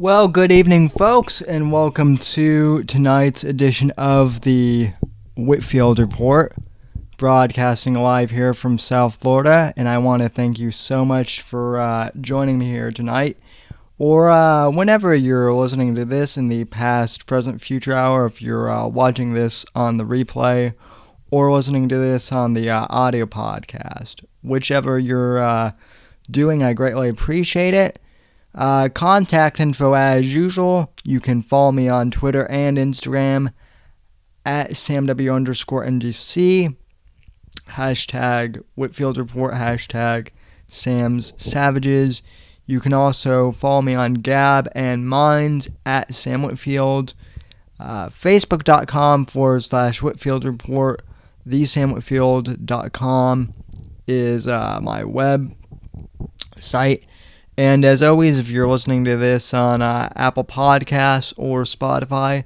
Well, good evening, folks, and welcome to tonight's edition of the Whitfield Report, broadcasting live here from South Florida. And I want to thank you so much for joining me here tonight, or whenever you're listening to this in the past, present, future hour. If you're watching this on the replay or listening to this on the audio podcast, whichever you're doing, I greatly appreciate it. Contact info as usual. You can follow me on Twitter and Instagram at SamW_NGC, hashtag Whitfield Report, hashtag Sam's Savages. You can also follow me on Gab and Minds at Sam Whitfield, Facebook.com/Whitfield Report, thesamwhitfield.com is my web site. And as always, if you're listening to this on Apple Podcasts or Spotify,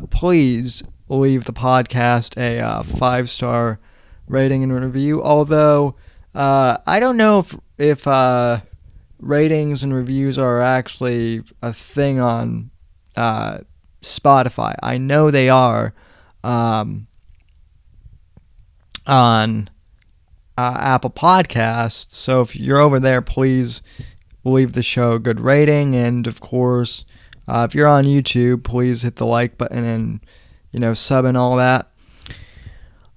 please leave the podcast a 5-star rating and review. Although I don't know if ratings and reviews are actually a thing on Spotify. I know they are on Apple Podcasts. So if you're over there, please leave the show a good rating, and of course, if you're on YouTube, please hit the like button and, sub and all that.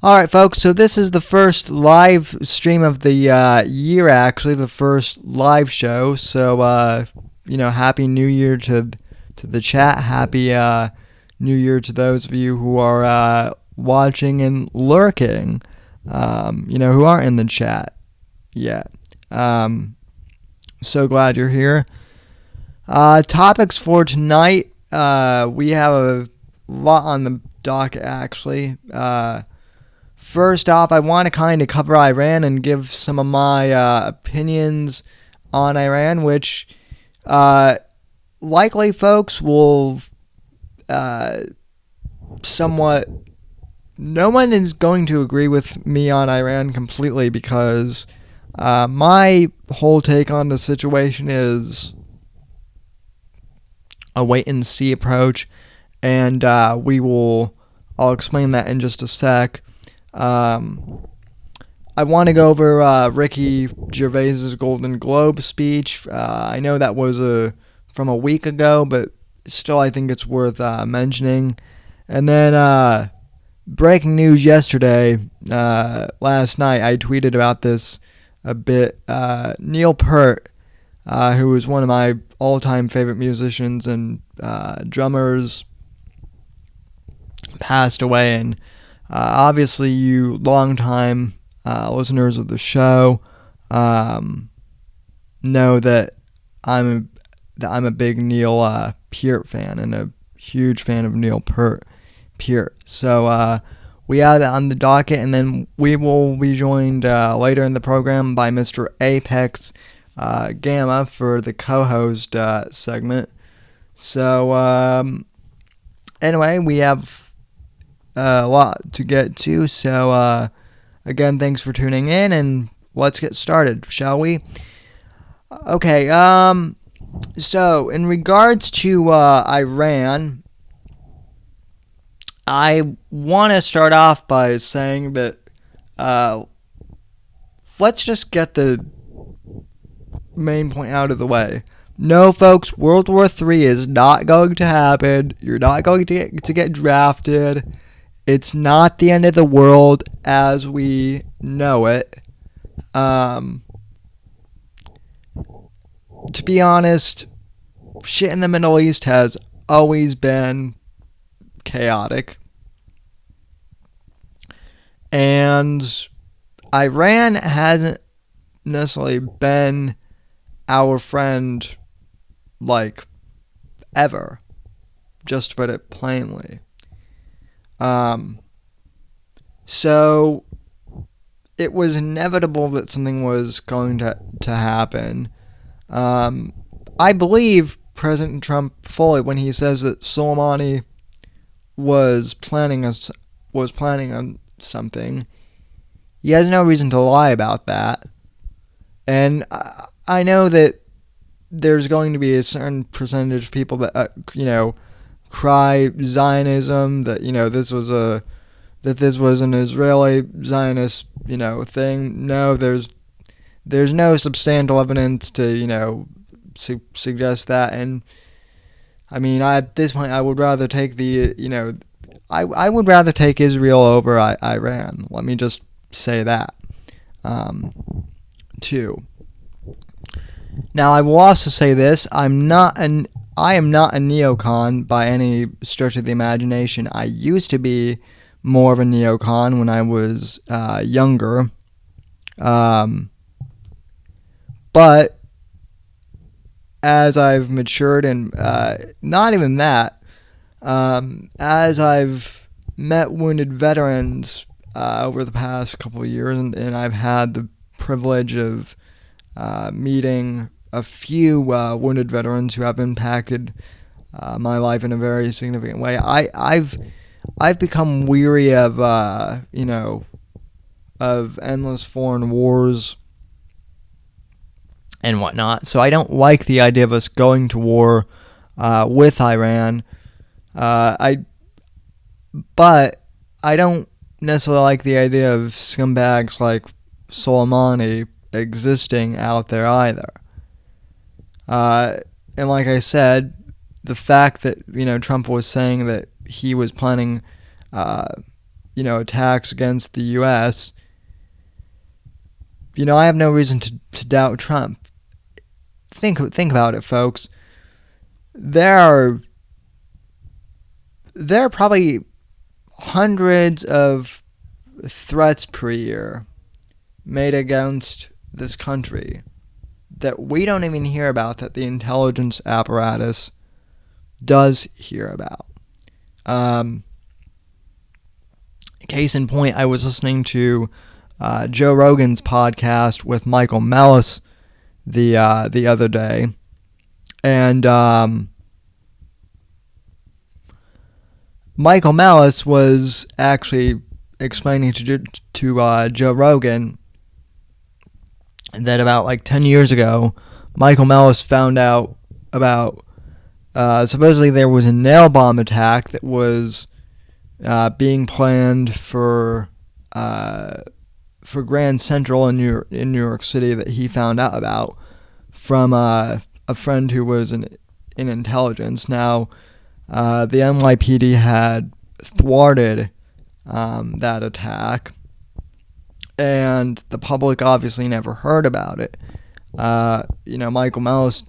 Alright, folks, so this is the first live stream of the year, actually, the first live show, so, Happy New Year to the chat, Happy New Year to those of you who are watching and lurking, who aren't in the chat yet. So glad you're here. Topics for tonight. We have a lot on the docket, actually. First off, I want to kind of cover Iran and give some of my opinions on Iran, which likely folks will somewhat... No one is going to agree with me on Iran completely because... my whole take on the situation is a wait-and-see approach, and I'll explain that in just a sec. I want to go over Ricky Gervais's Golden Globe speech. I know that was from a week ago, but still I think it's worth mentioning. And then breaking news yesterday, last night, I tweeted about this a bit. Neil Peart, who is one of my all-time favorite musicians and drummers, passed away, and obviously you long-time listeners of the show know that I'm a big Neil Peart fan and a huge fan of Neil Peart. So we have that on the docket, and then we will be joined later in the program by Mr. Apex Gamma for the co-host segment. So anyway, we have a lot to get to. So again, thanks for tuning in, and let's get started, shall we? Okay. So in regards to Iran, I want to start off by saying that let's just get the main point out of the way. No, folks, World War III is not going to happen. You're not going to get drafted. It's not the end of the world as we know it. To be honest, shit in the Middle East has always been chaotic, and Iran hasn't necessarily been our friend like ever, just to put it plainly. So it was inevitable that something was going to happen. I believe President Trump fully when he says that Soleimani was planning on something. He has no reason to lie about that. And I know that there's going to be a certain percentage of people that cry Zionism, that this was an Israeli Zionist thing. No, there's no substantial evidence to suggest that. And I mean, at this point, I would rather take I would rather take Israel over Iran. Let me just say that too. Now, I will also say this: I am not a neocon by any stretch of the imagination. I used to be more of a neocon when I was younger, but as I've matured, and not even that, as I've met wounded veterans over the past couple of years, and I've had the privilege of meeting a few wounded veterans who have impacted my life in a very significant way, I've become weary of of endless foreign wars and whatnot. So I don't like the idea of us going to war with Iran. But I don't necessarily like the idea of scumbags like Soleimani existing out there either. And like I said, the fact that Trump was saying that he was planning attacks against the U.S., I have no reason to doubt Trump. Think about it, folks. There are probably hundreds of threats per year made against this country that we don't even hear about, that the intelligence apparatus does hear about. Case in point, I was listening to Joe Rogan's podcast with Michael Mellis the other day, and Michael Mellis was actually explaining to Joe Rogan that about like 10 years ago, Michael Mellis found out about supposedly there was a nail bomb attack that was being planned for Grand Central in New York City, that he found out about from a friend who was in intelligence. Now, the NYPD had thwarted that attack, and the public obviously never heard about it. Michael Mellis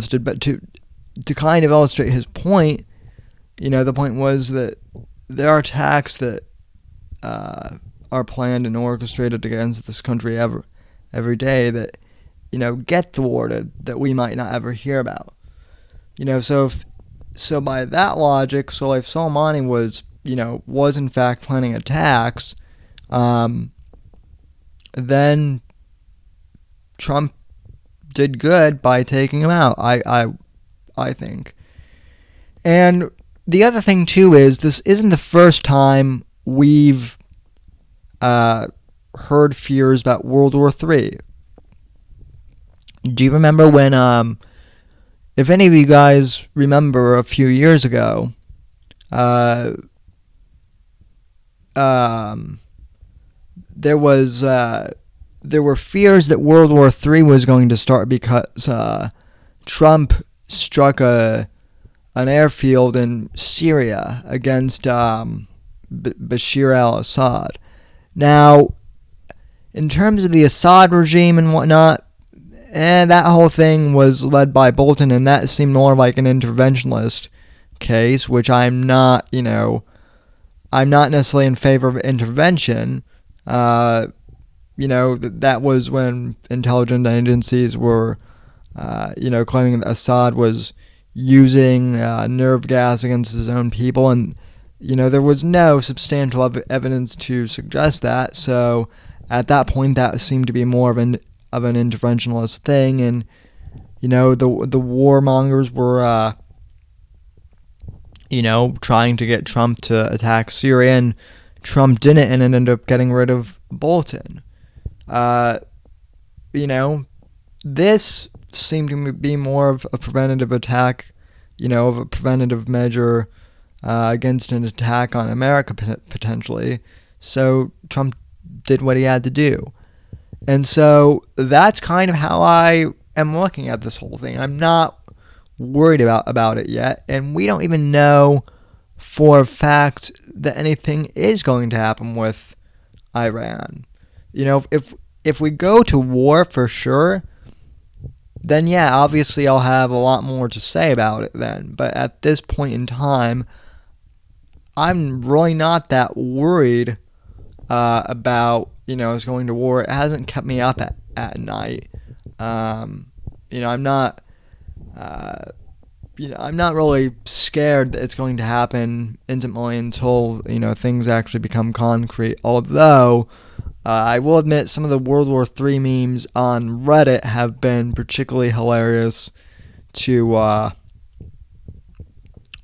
did, but to kind of illustrate his point, the point was that there are attacks that are planned and orchestrated against this country every day that get thwarted, that we might not ever hear about. So by that logic, so if Soleimani was in fact planning attacks, then Trump did good by taking him out, I think. And the other thing too is, this isn't the first time we've heard fears about World War III. Do you remember when, if any of you guys remember a few years ago, there were fears that World War III was going to start because Trump struck an airfield in Syria against Bashar al-Assad. Now, in terms of the Assad regime and whatnot, that whole thing was led by Bolton, and that seemed more like an interventionist case, which I'm not necessarily in favor of intervention. That was when intelligence agencies were, claiming that Assad was using nerve gas against his own people, and there was no substantial evidence to suggest that. So at that point, that seemed to be more of an interventionist thing, and the warmongers were trying to get Trump to attack Syria, and Trump didn't, and ended up getting rid of Bolton. This seem to be more of a preventative attack, of a preventative measure against an attack on America potentially. So Trump did what he had to do. And so that's kind of how I am looking at this whole thing. I'm not worried about it yet, and we don't even know for a fact that anything is going to happen with Iran. If we go to war for sure, then yeah, obviously I'll have a lot more to say about it then. But at this point in time, I'm really not that worried about us going to war. It hasn't kept me up at night. I'm not. I'm not really scared that it's going to happen intimately until things actually become concrete. Although I will admit some of the World War III memes on Reddit have been particularly hilarious to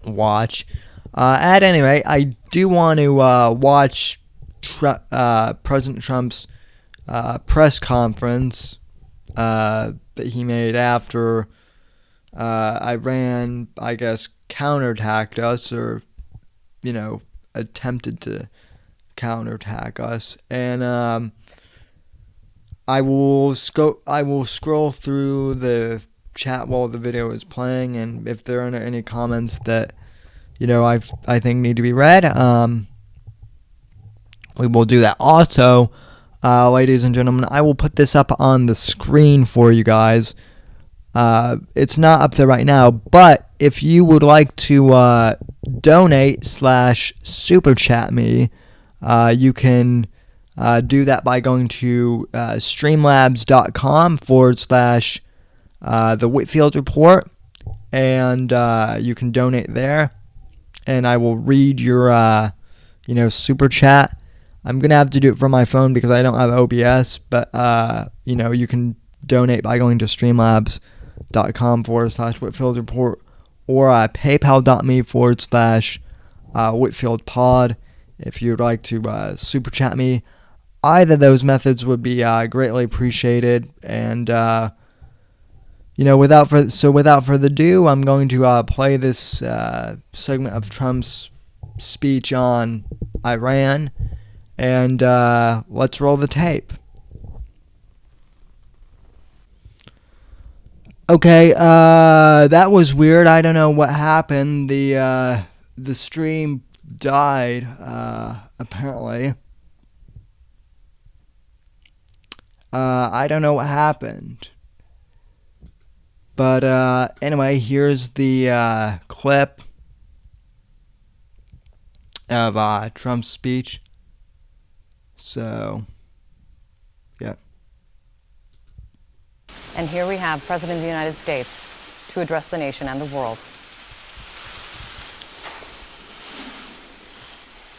watch. At any rate, I do want to watch President Trump's press conference that he made after Iran, I guess, counterattacked us, or attempted to counterattack us, and I will scroll through the chat while the video is playing, and if there are any comments that I think need to be read, we will do that. Also, ladies and gentlemen, I will put this up on the screen for you guys. It's not up there right now, but if you would like to donate / super chat me, you can do that by going to streamlabs.com / the Whitfield report, and you can donate there, and I will read your super chat. I'm gonna have to do it from my phone because I don't have OBS, but you can donate by going to streamlabs.com / Whitfield report, or paypal.me / Whitfield pod if you'd like to super chat me. Either of those methods would be greatly appreciated. And without further ado, I'm going to play this segment of Trump's speech on Iran, and let's roll the tape. Okay, that was weird. I don't know what happened. The stream died, apparently. I don't know what happened. But anyway, here's the clip of Trump's speech. So, yeah. And here we have President of the United States to address the nation and the world.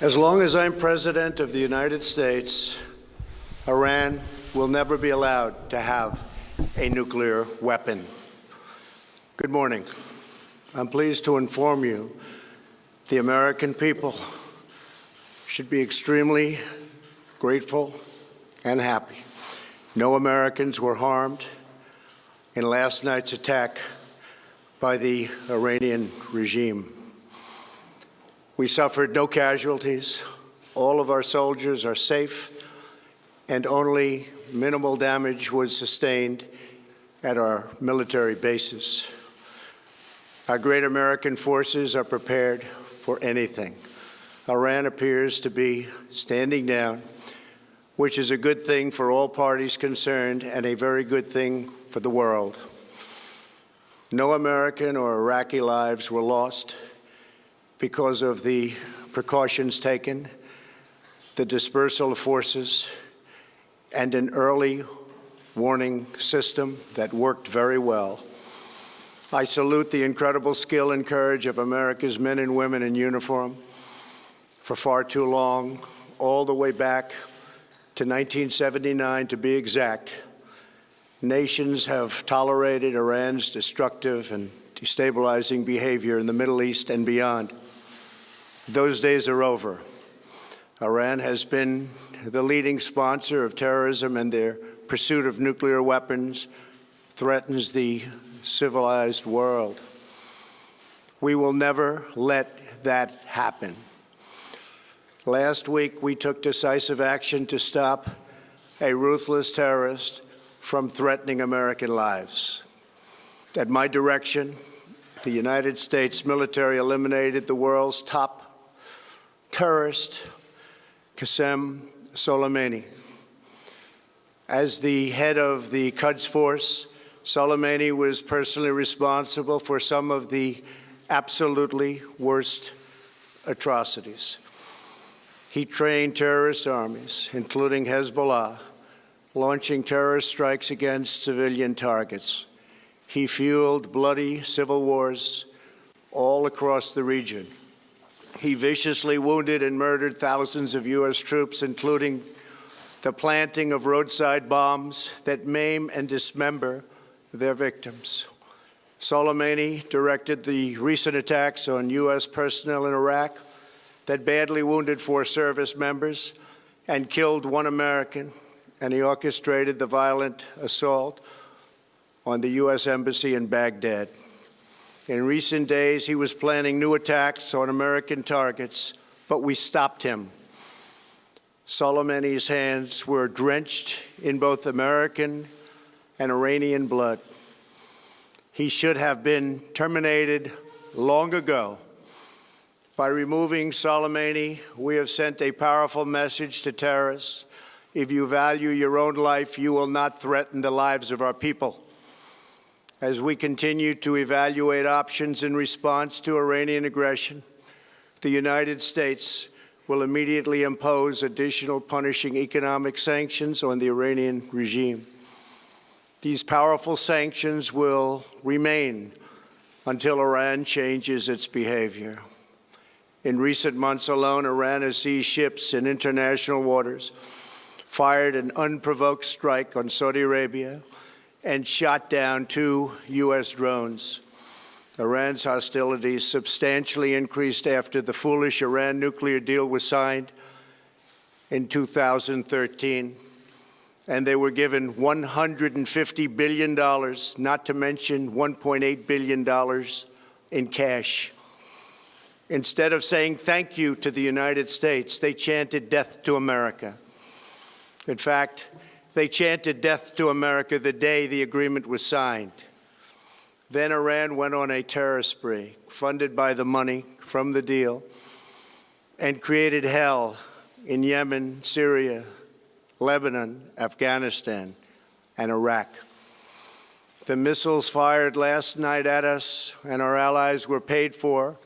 As long as I'm President of the United States, Iran will never be allowed to have a nuclear weapon. Good morning. I'm pleased to inform you the American people should be extremely grateful and happy. No Americans were harmed in last night's attack by the Iranian regime. We suffered no casualties. All of our soldiers are safe, and only minimal damage was sustained at our military bases. Our great American forces are prepared for anything. Iran appears to be standing down, which is a good thing for all parties concerned and a very good thing for the world. No American or Iraqi lives were lost because of the precautions taken, the dispersal of forces, and an early warning system that worked very well. I salute the incredible skill and courage of America's men and women in uniform. For far too long, all the way back to 1979 to be exact, nations have tolerated Iran's destructive and destabilizing behavior in the Middle East and beyond. Those days are over. Iran has been the leading sponsor of terrorism and their pursuit of nuclear weapons threatens the civilized world. We will never let that happen. Last week, we took decisive action to stop a ruthless terrorist from threatening American lives. At my direction, the United States military eliminated the world's top terrorist, Qasem Soleimani. As the head of the Quds Force, Soleimani was personally responsible for some of the absolutely worst atrocities. He trained terrorist armies, including Hezbollah, launching terrorist strikes against civilian targets. He fueled bloody civil wars all across the region. He viciously wounded and murdered thousands of U.S. troops, including the planting of roadside bombs that maim and dismember their victims. Soleimani directed the recent attacks on U.S. personnel in Iraq that badly wounded 4 service members and killed 1 American, and he orchestrated the violent assault on the U.S. Embassy in Baghdad. In recent days, he was planning new attacks on American targets, but we stopped him. Soleimani's hands were drenched in both American and Iranian blood. He should have been terminated long ago. By removing Soleimani, we have sent a powerful message to terrorists. If you value your own life, you will not threaten the lives of our people. As we continue to evaluate options in response to Iranian aggression, the United States will immediately impose additional punishing economic sanctions on the Iranian regime. These powerful sanctions will remain until Iran changes its behavior. In recent months alone, Iran has seized ships in international waters, fired an unprovoked strike on Saudi Arabia, and shot down 2 U.S. drones. Iran's hostilities substantially increased after the foolish Iran nuclear deal was signed in 2013, and they were given $150 billion, not to mention $1.8 billion in cash. Instead of saying thank you to the United States, they chanted death to America. In fact, they chanted death to America the day the agreement was signed. Then Iran went on a terror spree, funded by the money from the deal, and created hell in Yemen, Syria, Lebanon, Afghanistan, and Iraq. The missiles fired last night at us and our allies were paid for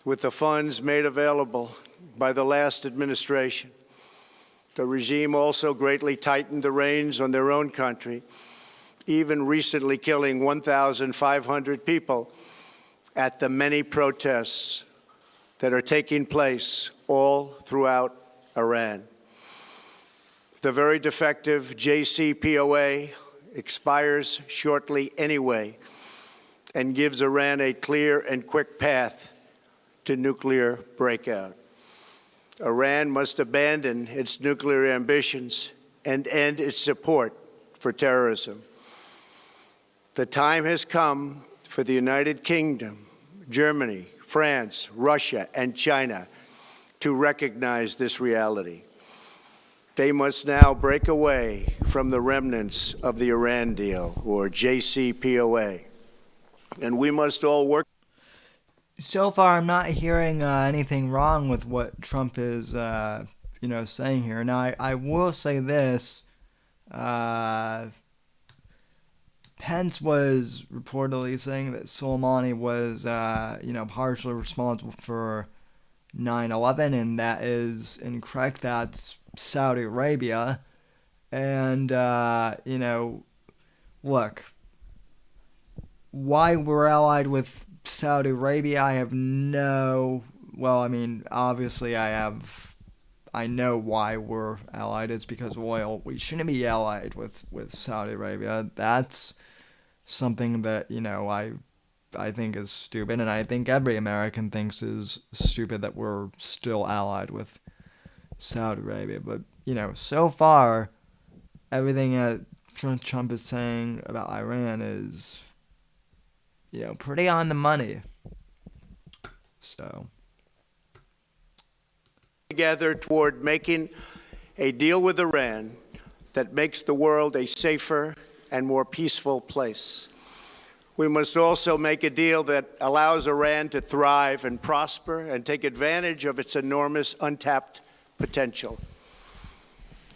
with the funds made available by the last administration. The regime also greatly tightened the reins on their own country, even recently killing 1,500 people at the many protests that are taking place all throughout Iran. The very defective JCPOA expires shortly anyway and gives Iran a clear and quick path to nuclear breakout. Iran must abandon its nuclear ambitions and end its support for terrorism. The time has come for the United Kingdom, Germany, France, Russia, and China to recognize this reality. They must now break away from the remnants of the Iran deal, or JCPOA, and we must all work. So far, I'm not hearing anything wrong with what Trump is, saying here. Now, I will say this. Pence was reportedly saying that Soleimani was, partially responsible for 9/11, and that is incorrect. That's Saudi Arabia. And, look, why we're allied with Saudi Arabia, obviously I know why we're allied. It's because of oil. We shouldn't be allied with Saudi Arabia. That's something that, I think is stupid, and I think every American thinks is stupid that we're still allied with Saudi Arabia. But, so far, everything that Trump is saying about Iran is, pretty on the money. So. Together toward making a deal with Iran that makes the world a safer and more peaceful place. We must also make a deal that allows Iran to thrive and prosper and take advantage of its enormous untapped potential.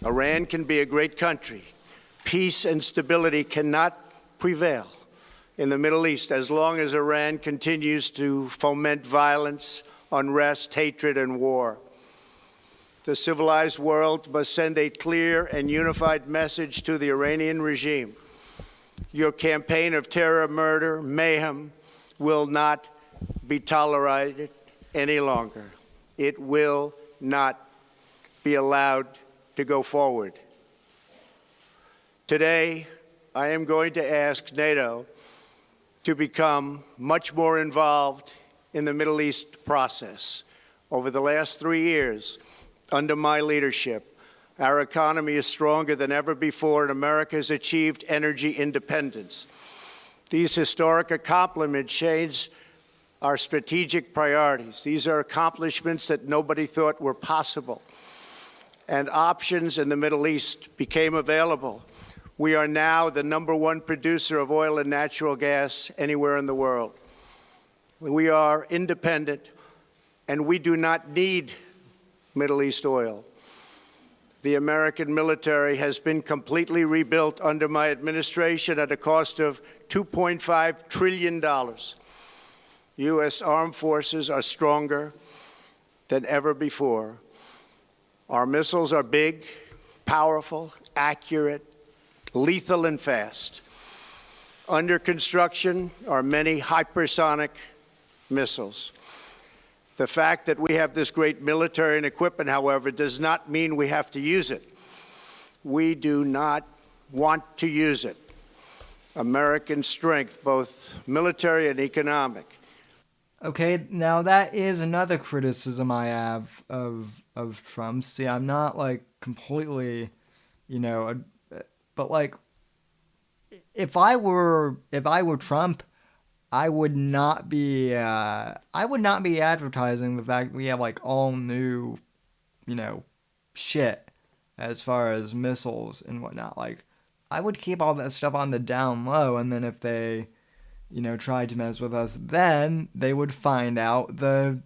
Iran can be a great country. Peace and stability cannot prevail in the Middle East as long as Iran continues to foment violence, unrest, hatred, and war. The civilized world must send a clear and unified message to the Iranian regime. Your campaign of terror, murder, mayhem will not be tolerated any longer. It will not be allowed to go forward. Today, I am going to ask NATO to become much more involved in the Middle East process. Over the last 3 years, under my leadership, our economy is stronger than ever before, and America has achieved energy independence. These historic accomplishments change our strategic priorities. These are accomplishments that nobody thought were possible. And options in the Middle East became available. We are now the #1 producer of oil and natural gas anywhere in the world. We are independent, and we do not need Middle East oil. The American military has been completely rebuilt under my administration at a cost of $2.5 trillion. U.S. armed forces are stronger than ever before. Our missiles are big, powerful, accurate, lethal, and fast. Under construction are many hypersonic missiles. The fact that we have this great military and equipment, however, does not mean we have to use it. We do not want to use it. American strength, both military and economic. Okay, now that is another criticism I have of Trump. See, I'm not like completely, but like if I were Trump, I would not be advertising the fact we have like all new, shit as far as missiles and whatnot. Like, I would keep all that stuff on the down low, and then if they, tried to mess with us, then they would find out the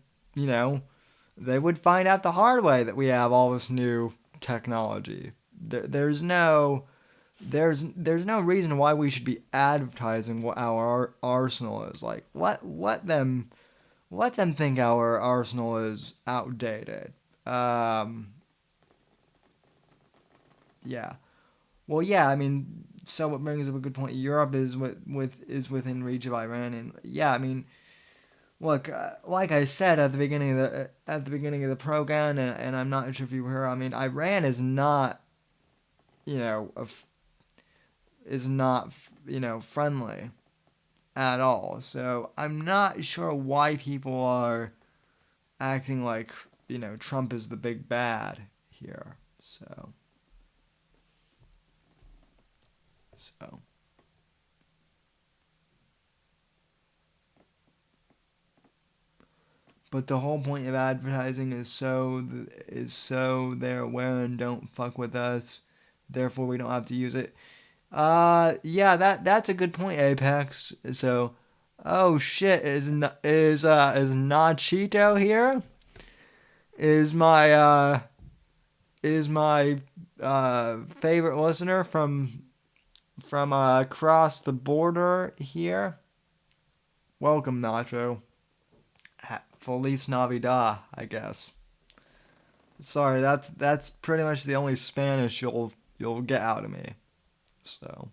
hard way that we have all this new technology. There's no reason why we should be advertising what our arsenal is. Like, let them think our arsenal is outdated. Yeah. Well, yeah. I mean, so it brings up a good point. Europe is within reach of Iran, and yeah. I mean, look, like I said at the beginning of the program, and I'm not sure if you heard. I mean, Iran is not, friendly at all. So I'm not sure why people are acting like, Trump is the big bad here. So. But the whole point of advertising is so they're aware and don't fuck with us. Therefore, we don't have to use it. Yeah, that's a good point, Apex. So, oh shit, is Nachito here? Is my favorite listener from across the border here? Welcome, Nacho. Feliz Navidad, I guess. Sorry, that's pretty much the only Spanish you'll get out of me. So.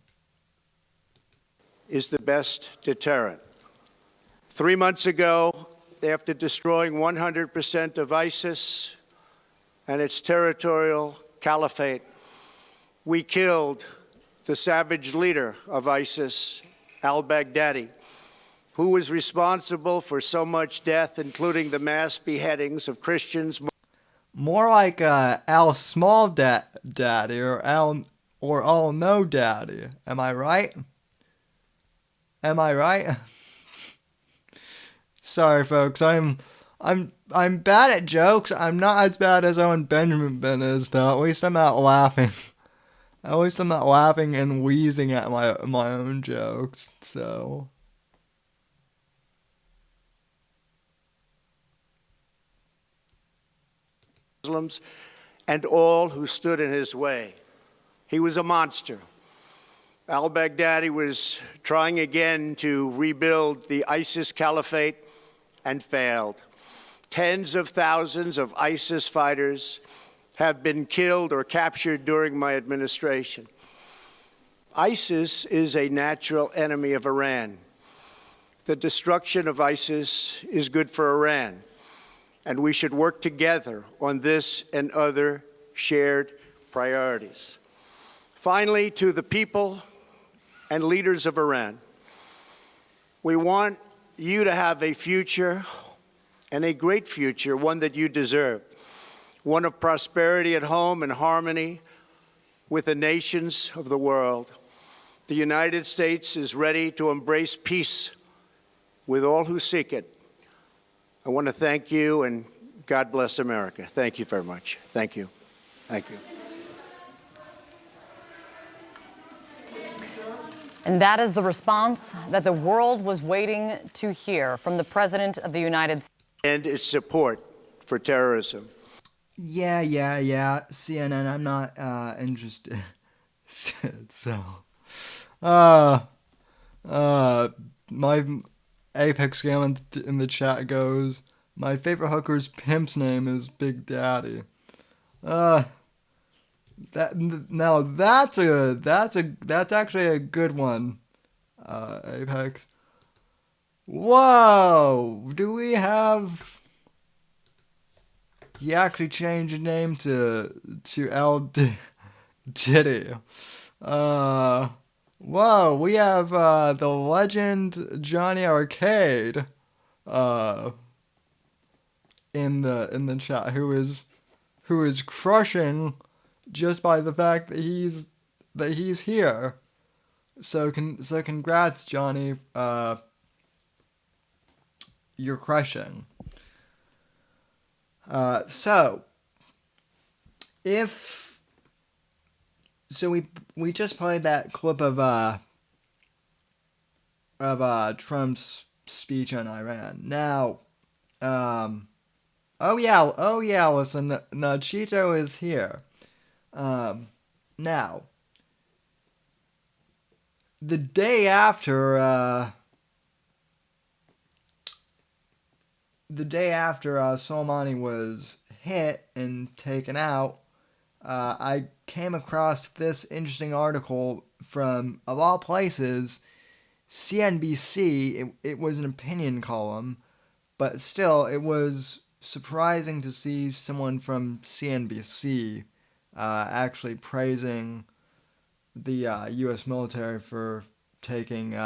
Is the best deterrent. 3 months ago, after destroying 100% of ISIS and its territorial caliphate, we killed the savage leader of ISIS, al-Baghdadi, who was responsible for so much death, including the mass beheadings of Christians. More like Al Small Daddy or or "Oh no, Daddy." Am I right? Am I right? Sorry, folks. I'm bad at jokes. I'm not as bad as Owen Benjamin is, though. At least I'm not laughing. At least I'm not laughing and wheezing at my own jokes. So. Muslims and all who stood in his way. He was a monster. Al-Baghdadi was trying again to rebuild the ISIS caliphate and failed. Tens of thousands of ISIS fighters have been killed or captured during my administration. ISIS is a natural enemy of Iran. The destruction of ISIS is good for Iran, and we should work together on this and other shared priorities. Finally, to the people and leaders of Iran, we want you to have a future, and a great future, one that you deserve, one of prosperity at home and harmony with the nations of the world. The United States is ready to embrace peace with all who seek it. I want to thank you, and God bless America. Thank you very much. Thank you. Thank you. And that is the response that the world was waiting to hear from the President of the United States. And its support for terrorism. Yeah. CNN, I'm not interested. So, my Apex game in the chat goes, my favorite hooker's pimp's name is Big Daddy. That's actually a good one, Apex. Whoa! Do we have? He actually changed his name to L Diddy. Whoa! We have the legend Johnny Arcade, in the chat, who is crushing just by the fact that he's here. So congrats, Johnny. You're crushing. We just played that clip of Trump's speech on Iran. Now, oh yeah, listen, Cheeto is here. Now, the day after Soleimani was hit and taken out, I came across this interesting article from, of all places, CNBC. It was an opinion column, but still, it was surprising to see someone from CNBC actually praising the U.S. military for taking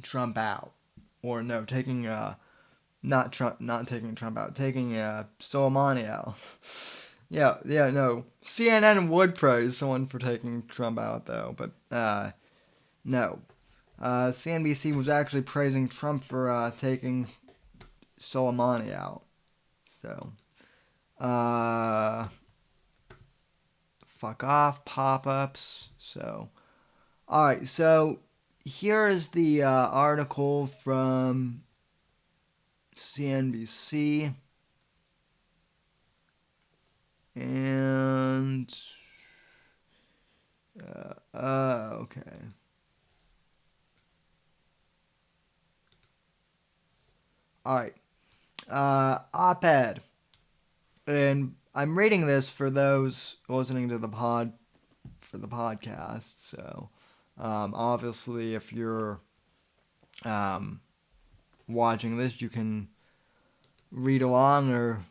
Trump out. Or no, taking not taking Trump out, taking Soleimani out. yeah, no. CNN would praise someone for taking Trump out, though, but no. CNBC was actually praising Trump for taking Soleimani out. So, fuck off, pop-ups. So, alright, so here is the article from CNBC. And, okay. Alright. Op-ed. And I'm reading this for those listening to the podcast. So, obviously, if you're watching this, you can read along or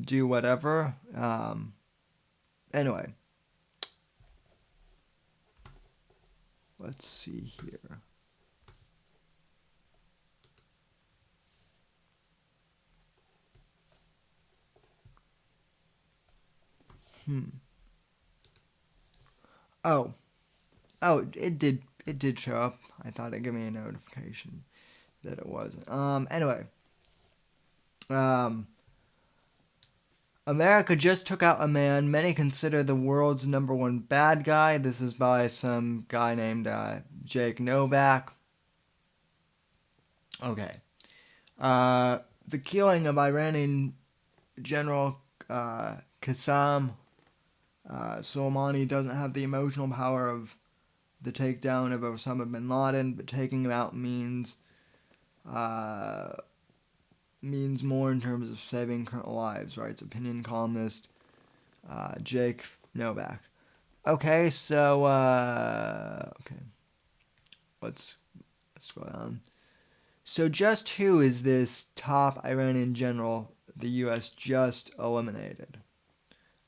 do whatever. Anyway. Let's see here. Oh, it did show up. I thought it gave me a notification that it wasn't. Anyway, um, America just took out a man many consider the world's #1 bad guy. This is by some guy named Jake Novak. Okay. The killing of Iranian General Qassem Soleimani doesn't have the emotional power of the takedown of Osama bin Laden, but taking him out means more in terms of saving current lives, writes opinion columnist Jake Novak. Okay, so okay, let's go on. So just who is this top Iranian general the U.S. just eliminated?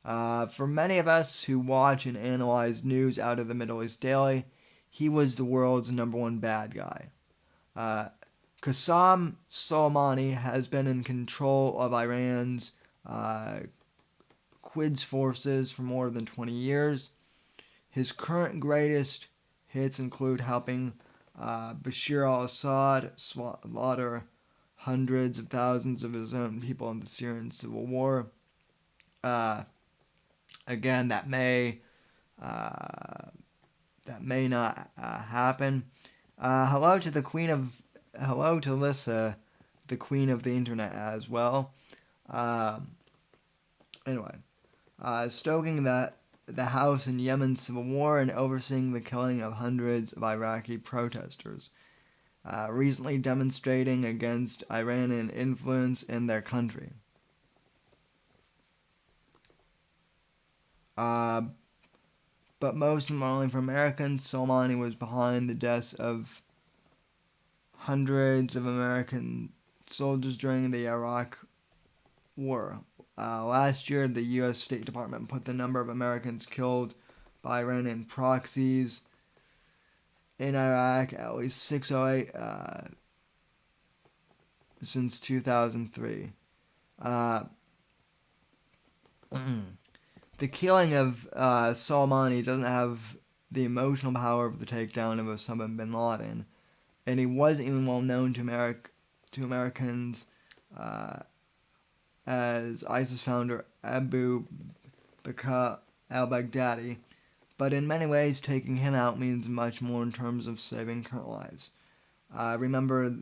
For many of us who watch and analyze news out of the Middle East daily, he was the world's #1 bad guy. Qassem Soleimani has been in control of Iran's Quds forces for more than 20 years. His current greatest hits include helping Bashar al-Assad slaughter hundreds of thousands of his own people in the Syrian civil war. Again, that may not happen. Hello to Lissa, the queen of the internet as well. Anyway, stoking the House in Yemen's civil war and overseeing the killing of hundreds of Iraqi protesters, recently demonstrating against Iranian influence in their country. But most importantly for Americans, Soleimani was behind the deaths of hundreds of American soldiers during the Iraq War. Last year, the U.S. State Department put the number of Americans killed by Iranian proxies in Iraq at least 608 since 2003. The killing of Soleimani doesn't have the emotional power of the takedown of Osama bin Laden, and he wasn't even well known to Americans as ISIS founder Abu Bakr al-Baghdadi, but in many ways taking him out means much more in terms of saving current lives. Remember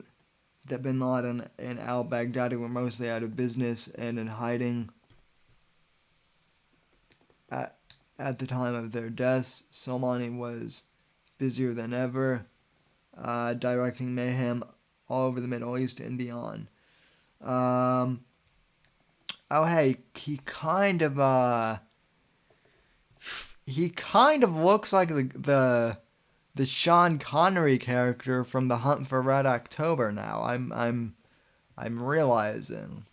that bin Laden and al-Baghdadi were mostly out of business and in hiding at the time of their deaths. Soleimani was busier than ever, directing mayhem all over the Middle East and beyond. Oh hey, he kind of looks like the Sean Connery character from The Hunt for Red October now. I'm realizing.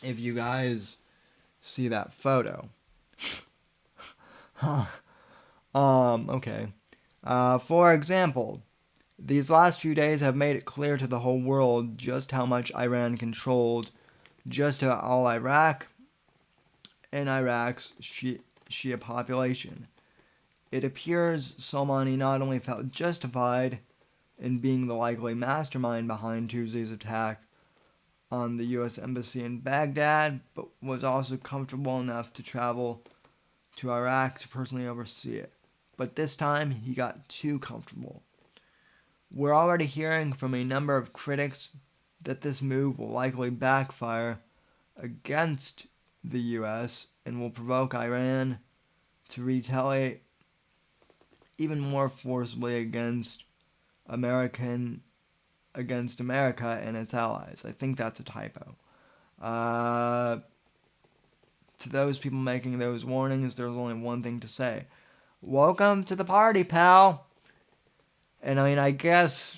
If you guys see that photo. Okay. For example, these last few days have made it clear to the whole world just how much Iran controlled just all Iraq and Iraq's Shia population. It appears Soleimani not only felt justified in being the likely mastermind behind Tuesday's attack on the U.S. Embassy in Baghdad, but was also comfortable enough to travel to Iraq to personally oversee it. But this time, he got too comfortable. We're already hearing from a number of critics that this move will likely backfire against the U.S. and will provoke Iran to retaliate even more forcibly against America and its allies. I think that's a typo. To those people making those warnings, there's only one thing to say. Welcome to the party, pal. And I mean, I guess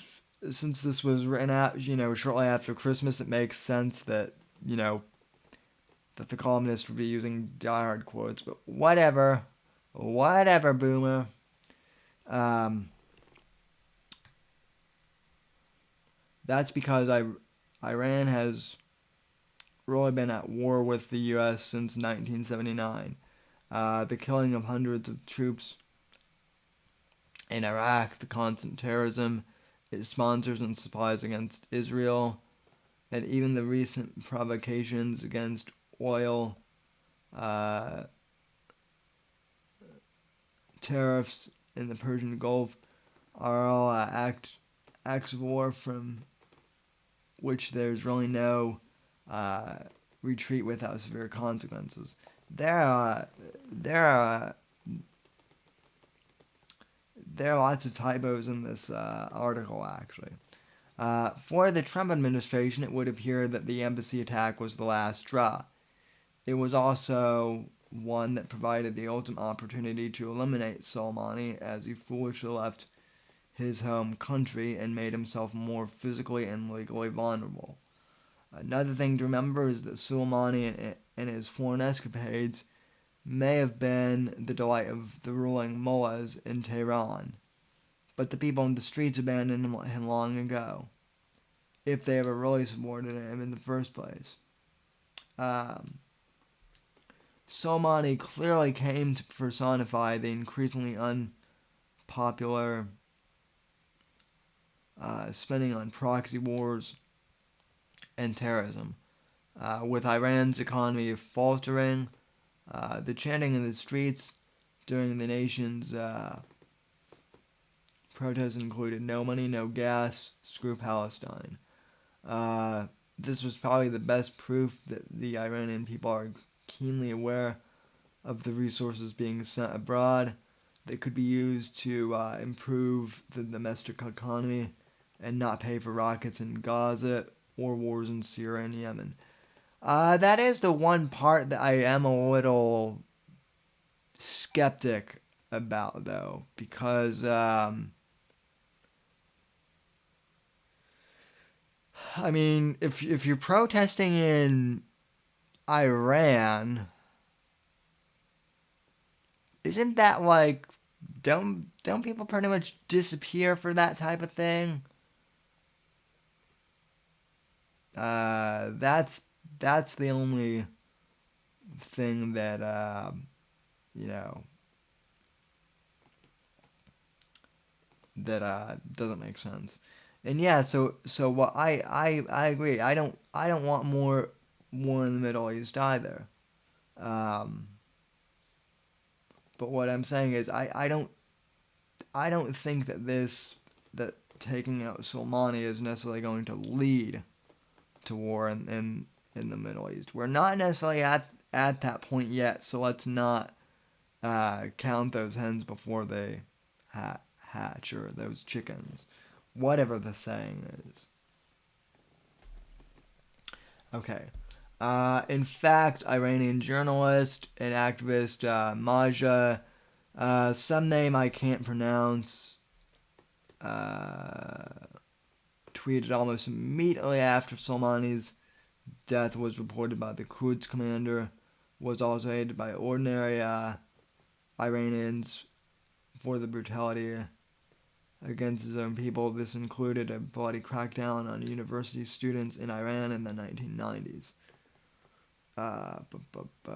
since this was written out, shortly after Christmas, it makes sense that, that the columnist would be using diehard quotes, but whatever, boomer. That's because Iran has really been at war with the U.S. since 1979. the killing of hundreds of troops in Iraq, the constant terrorism it sponsors and supplies against Israel, and even the recent provocations against oil uh, tariffs in the Persian Gulf are all acts of war from which there's really no uh, retreat without severe consequences. There are there are there are lots of typos in this article actually. For the Trump administration, it would appear that the embassy attack was the last straw. It was also one that provided the ultimate opportunity to eliminate Soleimani as he foolishly left his home country and made himself more physically and legally vulnerable. Another thing to remember is that Soleimani and his foreign escapades may have been the delight of the ruling mullahs in Tehran, but the people in the streets abandoned him long ago, if they ever really supported him in the first place. Soleimani clearly came to personify the increasingly unpopular spending on proxy wars and terrorism. With Iran's economy faltering, the chanting in the streets during the nation's protests included "No money, no gas, screw Palestine." This was probably the best proof that the Iranian people are keenly aware of the resources being sent abroad that could be used to improve the domestic economy and not pay for rockets in Gaza or wars in Syria and Yemen. That is the one part that I am a little skeptic about, though, because I mean, if you're protesting in Iran, isn't that like don't people pretty much disappear for that type of thing? That's the only thing that you know that doesn't make sense. And yeah, so what I agree. I don't want more war in the Middle East either. Um, but what I'm saying is I don't think that taking out Soleimani is necessarily going to lead to war in the Middle East. We're not necessarily at that point yet, so let's not count those hens before they hatch, or those chickens, whatever the saying is. Okay. In fact, Iranian journalist and activist Maja, some name I can't pronounce, uh, tweeted almost immediately after Soleimani's death was reported by the Quds commander, was also hated by ordinary Iranians for the brutality against his own people. This included a bloody crackdown on university students in Iran in the 1990s. Uh, bu- bu- bu-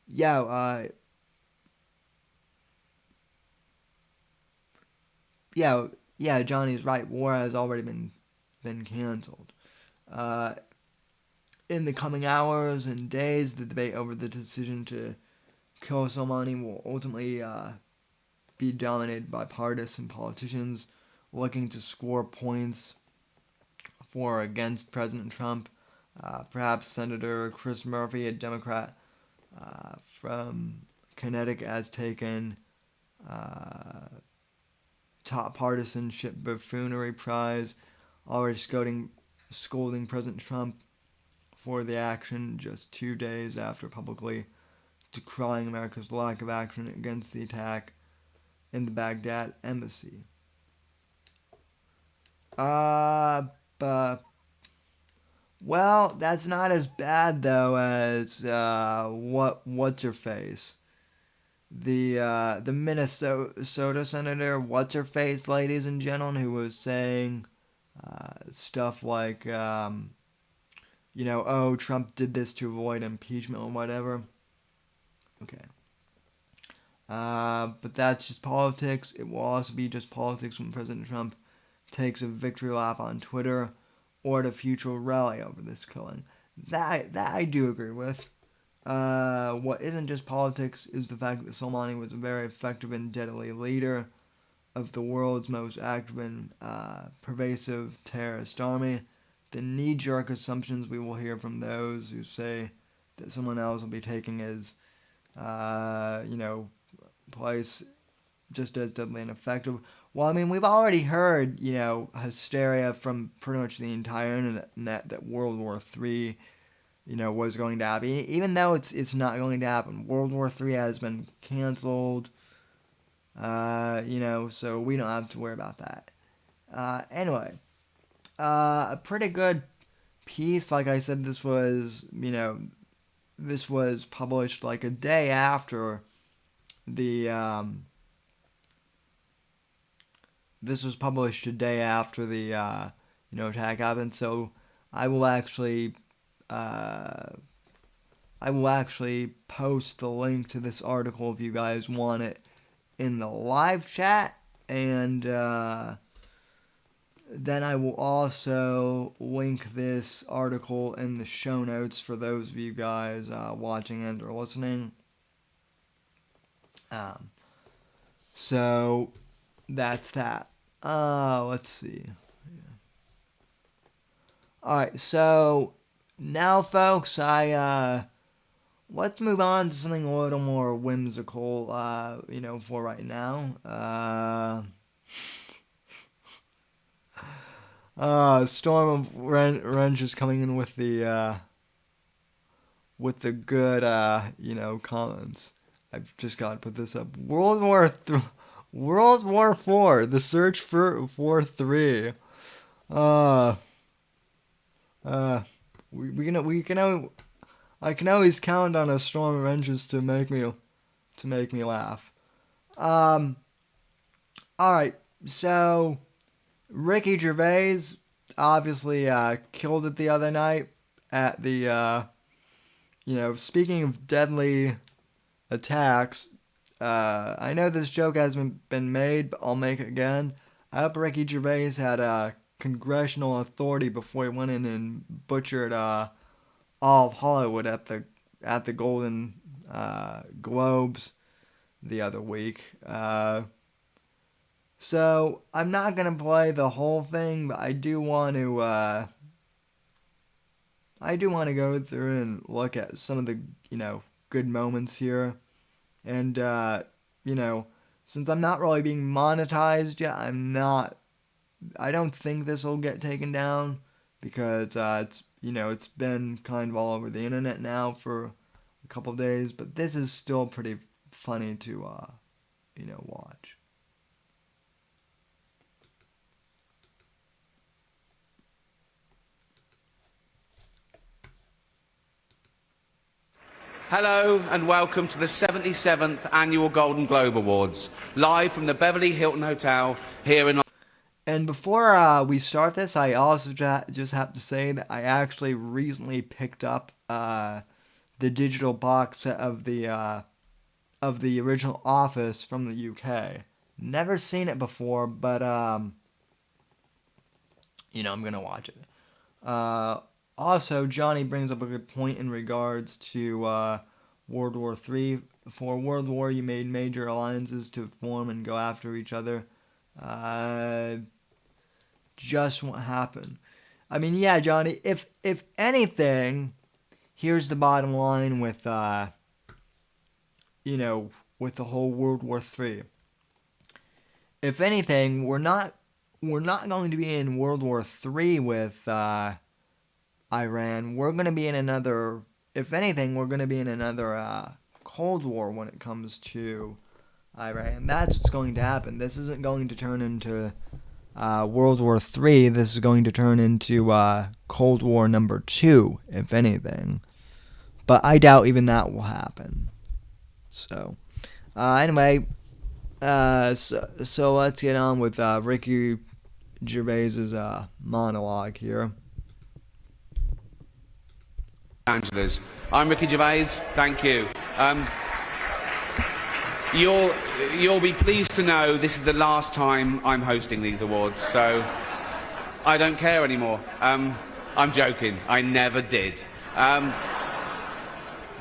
yeah, yeah, yeah. Johnny's right. War has already been canceled. Uh, in the coming hours and days, the debate over the decision to kill Soleimani will ultimately be dominated by partisan politicians looking to score points for or against President Trump. Perhaps Senator Chris Murphy, a Democrat from Connecticut, has taken uh, top partisanship buffoonery prize, already scolding President Trump for the action just 2 days after publicly decrying America's lack of action against the attack in the Baghdad embassy. But well, that's not as bad though as what's her face, the Minnesota senator, what's her face, ladies and gentlemen, who was saying stuff like oh, Trump did this to avoid impeachment or whatever. Okay. But that's just politics. It will also be just politics when President Trump takes a victory lap on Twitter or at a future rally over this killing. That I do agree with. What isn't just politics is the fact that Soleimani was a very effective and deadly leader of the world's most active and pervasive terrorist army. The knee-jerk assumptions we will hear from those who say that someone else will be taking his, place just as deadly and effective. Well, I mean, we've already heard, hysteria from pretty much the entire internet that World War III, was going to happen. Even though it's not going to happen. World War III has been canceled. So we don't have to worry about that. Anyway, a pretty good piece. Like I said, this was published like a day after the this was published a day after the attack happened. So I will actually post the link to this article if you guys want it in the live chat, and then I will also link this article in the show notes for those of you guys watching and or listening. So that's that. Let's see. Yeah. All right, so now, folks, let's move on to something a little more whimsical. For right now. Storm of Wrench coming in with the good comments. I've just got to put this up. World War IV. The search for 3. I can always count on a Storm of Wrenches to make me laugh. All right. So Ricky Gervais obviously killed it the other night at the speaking of deadly attacks. I know this joke hasn't been made, but I'll make it again. I hope Ricky Gervais had congressional authority before he went in and butchered all of Hollywood at the Golden Globes the other week. So I'm not gonna play the whole thing, but I do want to go through and look at some of the good moments here. And, since I'm not really being monetized yet, I don't think this will get taken down because, it's been kind of all over the internet now for a couple of days, but this is still pretty funny to, watch. Hello and welcome to the 77th Annual Golden Globe Awards, live from the Beverly Hilton Hotel here in... And before we start this, I also just have to say that I actually recently picked up the digital box set of the original Office from the UK. Never seen it before, but I'm gonna watch it. Also, Johnny brings up a good point in regards to World War III. For World War, you made major alliances to form and go after each other. Just what happened. I mean, yeah, Johnny, if anything, here's the bottom line with, with the whole World War III. If anything, we're not going to be in World War III with Iran. We're going to be in another, if anything, we're going to be in another Cold War when it comes to Iran. That's what's going to happen. This isn't going to turn into World War III. This is going to turn into Cold War number 2, if anything. But I doubt even that will happen. So, anyway, so let's get on with Ricky Gervais's monologue here. Angeles. I'm Ricky Gervais. Thank you. You'll be pleased to know this is the last time I'm hosting these awards, so I don't care anymore. I'm joking. I never did.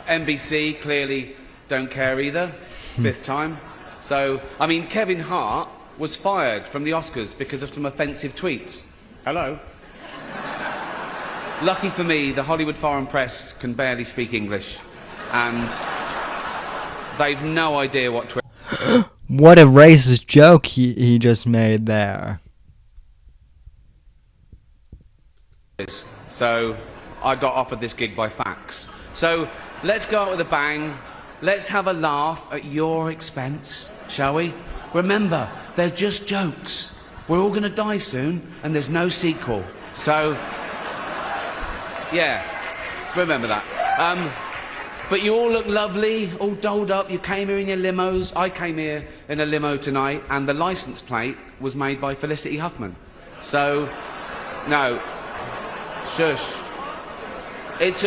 NBC clearly don't care either. Fifth time. So, I mean, Kevin Hart was fired from the Oscars because of some offensive tweets. Hello? Lucky for me, the Hollywood foreign press can barely speak English, and they've no idea what What a racist joke he just made there. is. So, I got offered this gig by fax. So, let's go out with a bang. Let's have a laugh at your expense, shall we? Remember, they're just jokes. We're all going to die soon, and there's no sequel. So, yeah, remember that. But you all look lovely, all dolled up. You came here in your limos. I came here in a limo tonight, and the license plate was made by Felicity Huffman. So, no, shush. It's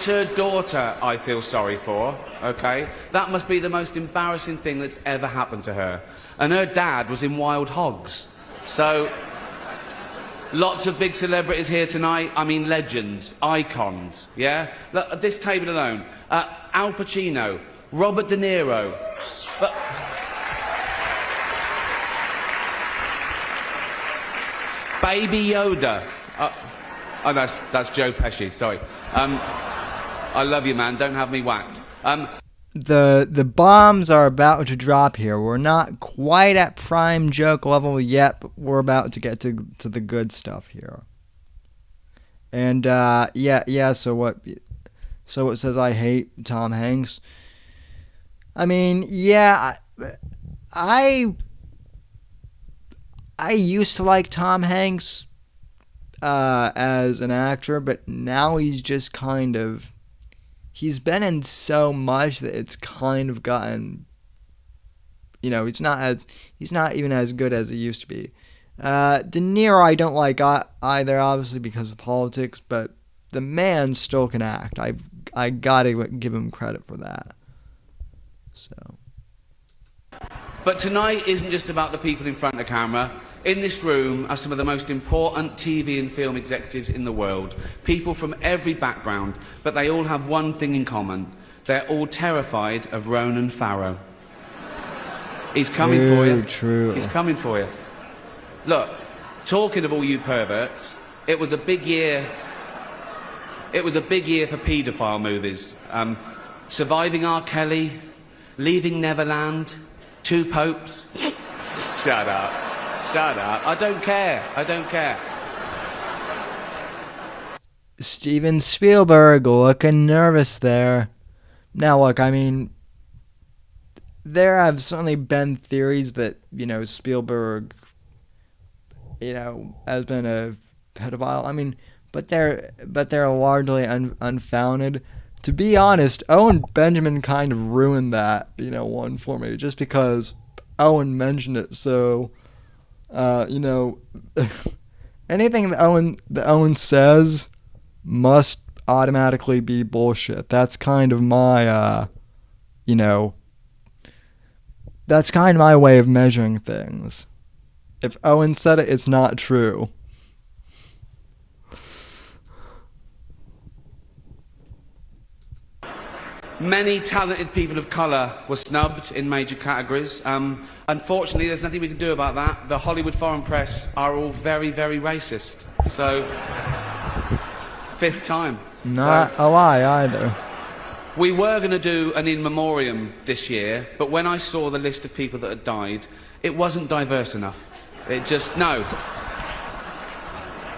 her daughter I feel sorry for, okay? That must be the most embarrassing thing that's ever happened to her. And her dad was in Wild Hogs. So, lots of big celebrities here tonight. I mean, legends, icons, yeah? Look, at this table alone, Al Pacino, Robert De Niro. But Baby Yoda. Oh, that's Joe Pesci, sorry. I love you, man. Don't have me whacked. The bombs are about to drop here. We're not quite at prime joke level yet, but we're about to get to the good stuff here. And yeah. So it says I hate Tom Hanks. I mean, yeah, I used to like Tom Hanks as an actor, but now he's just he's been in so much that it's kind of gotten, he's not even as good as he used to be. De Niro I don't like either, obviously because of politics, but the man still can act. I gotta give him credit for that. So. But tonight isn't just about the people in front of the camera. In this room are some of the most important TV and film executives in the world. People from every background, but they all have one thing in common. They're all terrified of Ronan Farrow. He's coming for you. True. He's coming for you. Look, talking of all you perverts, it was a big year. It was a big year for paedophile movies. Surviving R. Kelly, Leaving Neverland, Two Popes. Shut up. Shut up. I don't care. Steven Spielberg looking nervous there. Now look, I mean, there have certainly been theories that, Spielberg, has been a pedophile. I mean, but they're largely unfounded. To be honest, Owen Benjamin kind of ruined that, one for me, just because Owen mentioned it. So, anything that Owen says must automatically be bullshit. That's kind of my, that's kind of my way of measuring things. If Owen said it, it's not true. Many talented people of colour were snubbed in major categories. Unfortunately, there's nothing we can do about that. The Hollywood foreign press are all very, very racist. So, fifth time. Not a lie either. We were going to do an in memoriam this year, but when I saw the list of people that had died, it wasn't diverse enough. No.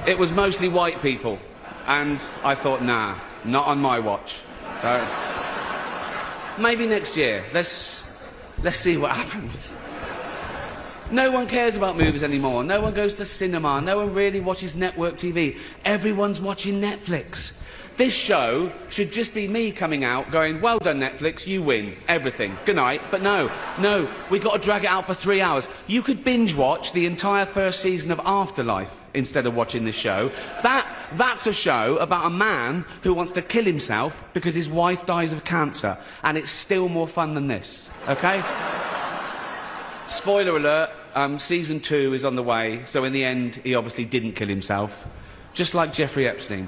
It was mostly white people. And I thought, nah, not on my watch. So, maybe next year. Let's see what happens. No one cares about movies anymore. No one goes to the cinema. No one really watches network TV. Everyone's watching Netflix. This show should just be me coming out going, well done Netflix, you win everything. Good night. But no, we got to drag it out for 3 hours. You could binge watch the entire first season of Afterlife in instead of watching this show. That's a show about a man who wants to kill himself because his wife dies of cancer, and it's still more fun than this, okay? Spoiler alert, season 2 is on the way, so in the end, he obviously didn't kill himself, just like Jeffrey Epstein.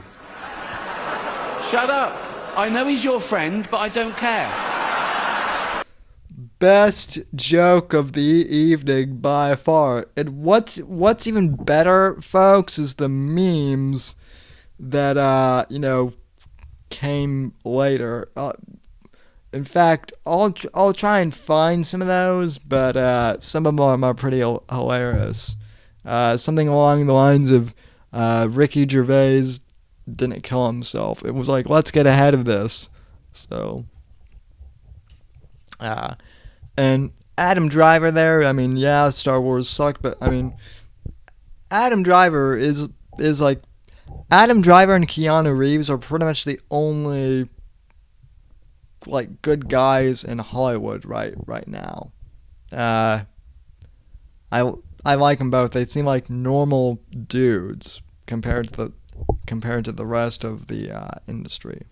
Shut up! I know he's your friend, but I don't care. Best joke of the evening by far. And what's even better, folks, is the memes that came later. In fact, I'll try and find some of those, but some of them are pretty hilarious. Something along the lines of Ricky Gervais didn't kill himself. It was like, let's get ahead of this. So, and Adam Driver there, I mean, yeah, Star Wars sucked, but I mean, Adam Driver is like, Adam Driver and Keanu Reeves are pretty much the only like good guys in Hollywood right now. I like them both. They seem like normal dudes compared to the rest of the industry.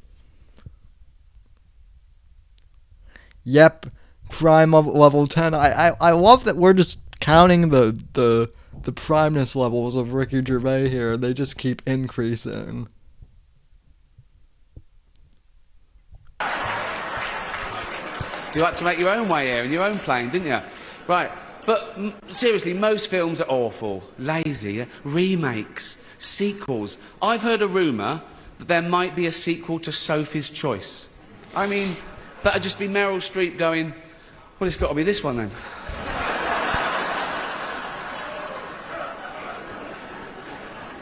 Yep, crime level 10. I love that we're just counting the primeness levels of Ricky Gervais here. They just keep increasing. You had to make your own way here in your own plane, didn't you? Right, but seriously, most films are awful, lazy, remakes, sequels. I've heard a rumour that there might be a sequel to Sophie's Choice. I mean, that'd just be Meryl Streep going, well, it's got to be this one then.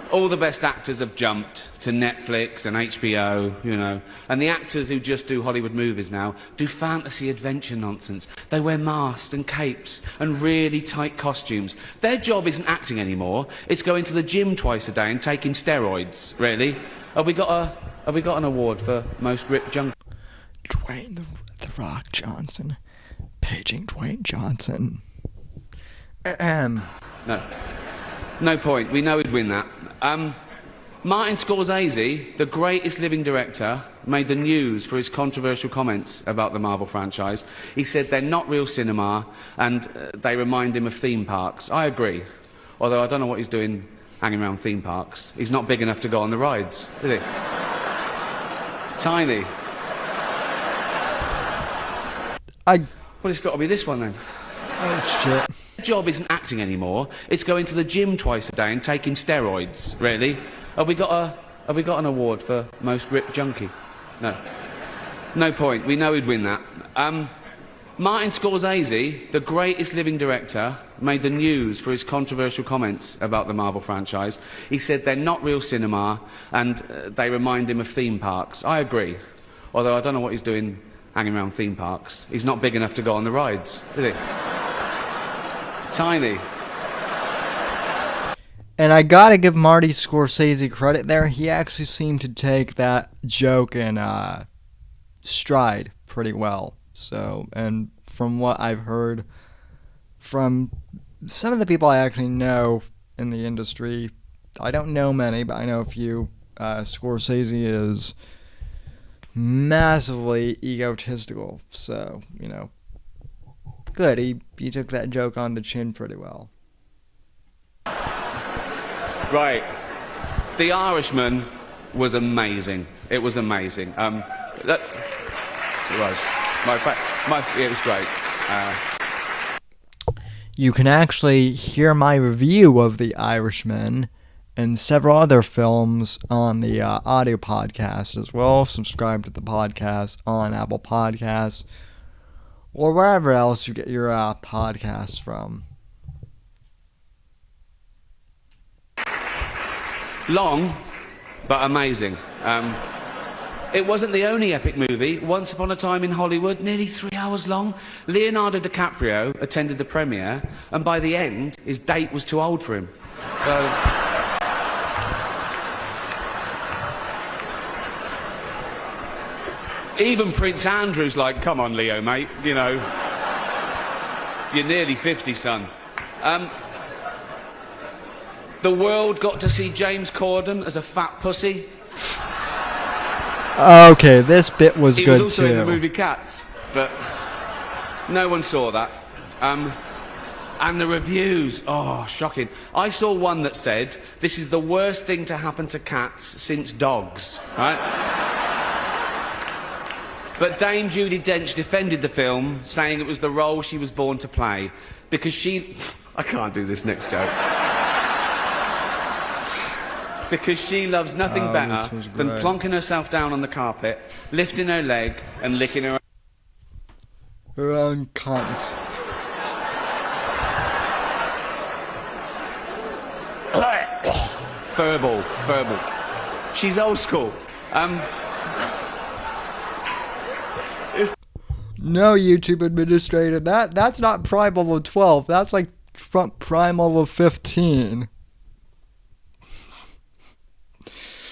All the best actors have jumped to Netflix and HBO, you know. And the actors who just do Hollywood movies now do fantasy adventure nonsense. They wear masks and capes and really tight costumes. Their job isn't acting anymore. It's going to the gym twice a day and taking steroids, really. Have we got an award for most ripped junk? Dwayne the Rock Johnson. Paging Dwayne Johnson. No point. We know he'd win that. Martin Scorsese, the greatest living director, made the news for his controversial comments about the Marvel franchise. He said they're not real cinema and they remind him of theme parks. I agree. Although I don't know what he's doing hanging around theme parks. He's not big enough to go on the rides, is he? It's tiny. Well, it's got to be this one then. Oh, shit. Their job isn't acting anymore. It's going to the gym twice a day and taking steroids, really. Have we got an award for most ripped junkie? No point. We know he'd win that. Martin Scorsese, the greatest living director, made the news for his controversial comments about the Marvel franchise. He said they're not real cinema and they remind him of theme parks. I agree. Although I don't know what he's doing hanging around theme parks. He's not big enough to go on the rides, is he? It's tiny. And I gotta give Marty Scorsese credit there. He actually seemed to take that joke in stride pretty well. So, and from what I've heard from some of the people I actually know in the industry, I don't know many, but I know a few, Scorsese is massively egotistical. So, you know, good. He took that joke on the chin pretty well. Right. The Irishman was amazing. It was amazing. It was. It was great. You can actually hear my review of The Irishman and several other films on the audio podcast as well. Subscribe to the podcast on Apple Podcasts or wherever else you get your podcasts from. Long, but amazing. It wasn't the only epic movie. Once Upon a Time in Hollywood, nearly 3 hours long. Leonardo DiCaprio attended the premiere, and by the end, his date was too old for him. So, even Prince Andrew's like, come on, Leo, mate, you know. You're nearly 50, son. The world got to see James Corden as a fat pussy. Okay, this bit was He good was also too. in the movie Cats, but no one saw that. And the reviews, oh, shocking. I saw one that said, this is the worst thing to happen to cats since dogs, right? But Dame Judi Dench defended the film, saying it was the role she was born to play, because she... I can't do this next joke. Because she loves nothing better than plonking herself down on the carpet, lifting her leg, and licking her own cunt. Verbal. She's old school. No, YouTube administrator, that's not prime level 12. That's like prime level 15.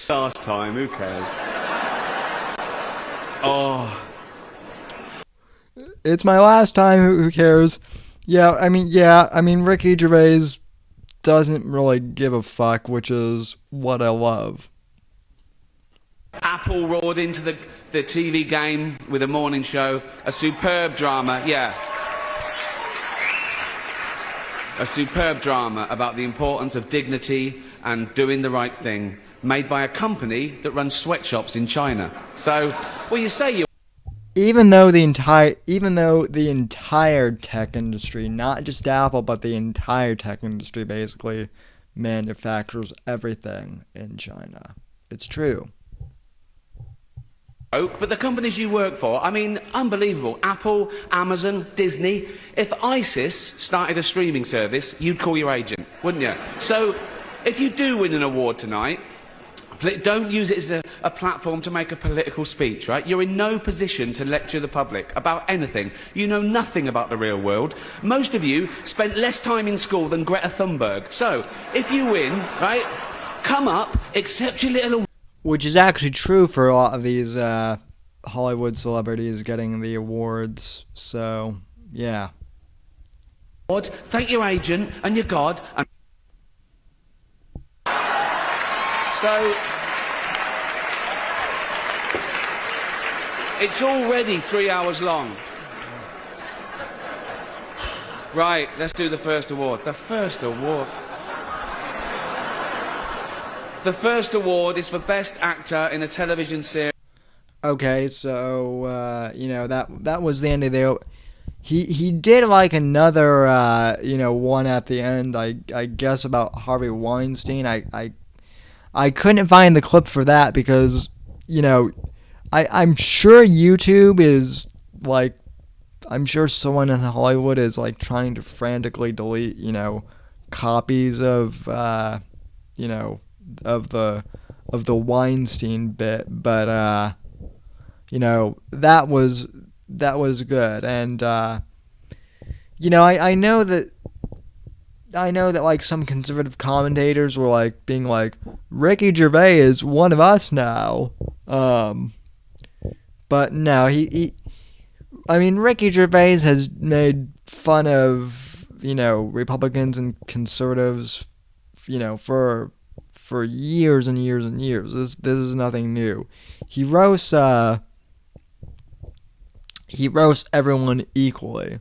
Last time, who cares? Oh. It's my last time, who cares? Yeah, I mean, Ricky Gervais doesn't really give a fuck, which is what I love. Apple roared into the TV game with a morning show. A superb drama, yeah. A superb drama about the importance of dignity and doing the right thing, made by a company that runs sweatshops in China. So, well, you say you... Even though the entire tech industry, not just Apple, but the entire tech industry basically manufactures everything in China. It's true. But the companies you work for, I mean, unbelievable. Apple, Amazon, Disney. If ISIS started a streaming service, you'd call your agent, wouldn't you? So, if you do win an award tonight, don't use it as a platform to make a political speech, right? You're in no position to lecture the public about anything. You know nothing about the real world. Most of you spent less time in school than Greta Thunberg. So, if you win, right, come up, accept your little... Which is actually true for a lot of these Hollywood celebrities getting the awards. So, yeah. Thank your agent and your God. And so, it's already 3 hours long. Right, let's do the first award. The first award is for Best Actor in a Television Series. Okay, so that was the end of the. He did like another one at the end. I guess about Harvey Weinstein. I couldn't find the clip for that because I'm sure YouTube is like, I'm sure someone in Hollywood is like trying to frantically delete copies of of the Weinstein bit, but that was good, and I know that like some conservative commentators were like being like, Ricky Gervais is one of us now, but no, Ricky Gervais has made fun of Republicans and conservatives for years and years and years. This is nothing new. He roasts everyone equally.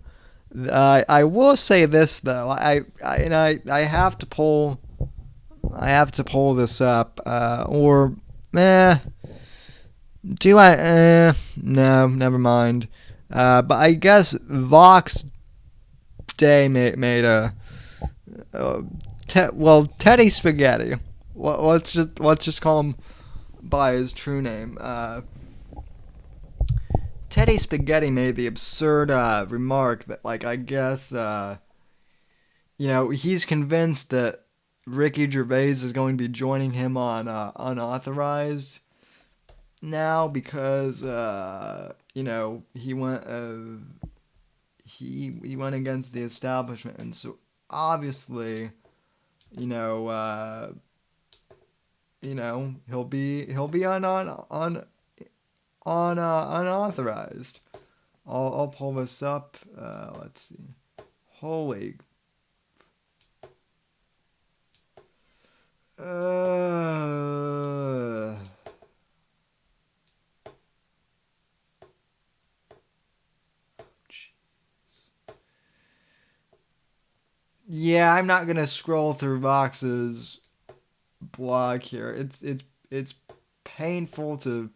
I will say this though. I have to pull this up. Do I? No, never mind. But I guess Vox Day made a. Teddy Spaghetti. Let's just call him by his true name. Teddy Spaghetti made the absurd remark that, like, I guess he's convinced that Ricky Gervais is going to be joining him on Unauthorized now because he went against the establishment, and so obviously he'll be on Unauthorized. I'll pull this up. Let's see. Holy. Uh, yeah, I'm not gonna scroll through Vox's blog here. It's painful to.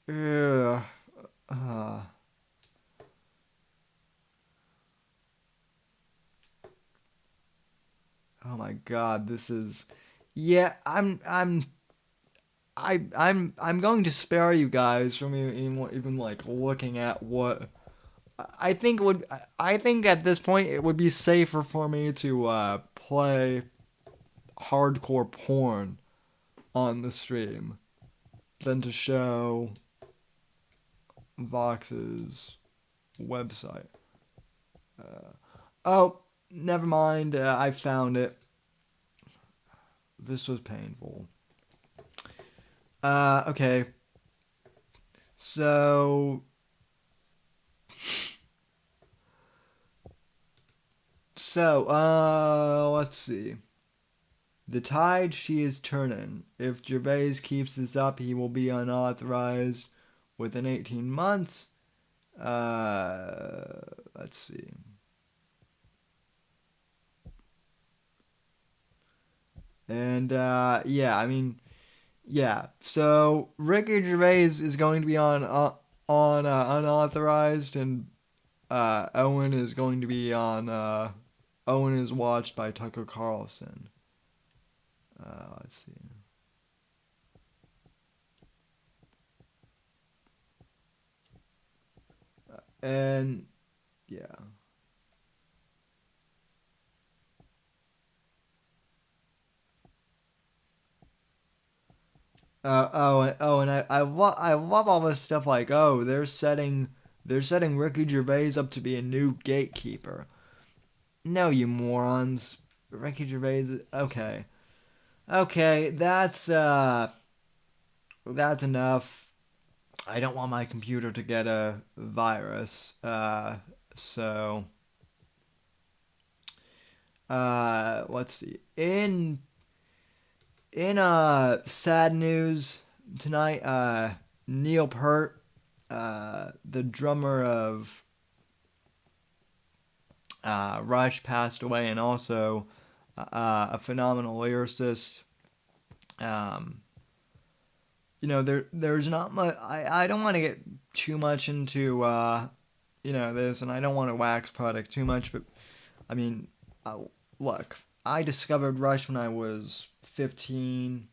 Ugh, uh, oh my God, this is. Yeah, I'm going to spare you guys from even like looking at what I think would. I think at this point it would be safer for me to play hardcore porn on the stream than to show Vox's website. Oh, never mind. I found it. This was painful. Okay. So. Let's see. The tide she is turning. If Gervais keeps this up, he will be unauthorized within 18 months. Let's see. And yeah, I mean, yeah. So Ricky Gervais is going to be on unauthorized, and Owen is going to be on. Owen is watched by Tucker Carlson. Let's see. And yeah. And I love all this stuff like, oh, they're setting Ricky Gervais up to be a new gatekeeper. No, you morons. Ricky Gervais, okay. Okay, that's enough. I don't want my computer to get a virus. So let's see. In sad news tonight, Neil Peart, the drummer of Rush, passed away, and also a phenomenal lyricist. Um, there's not much. I don't want to get too much into this, and I don't want to wax product too much, but I mean, look, I discovered Rush when I was 15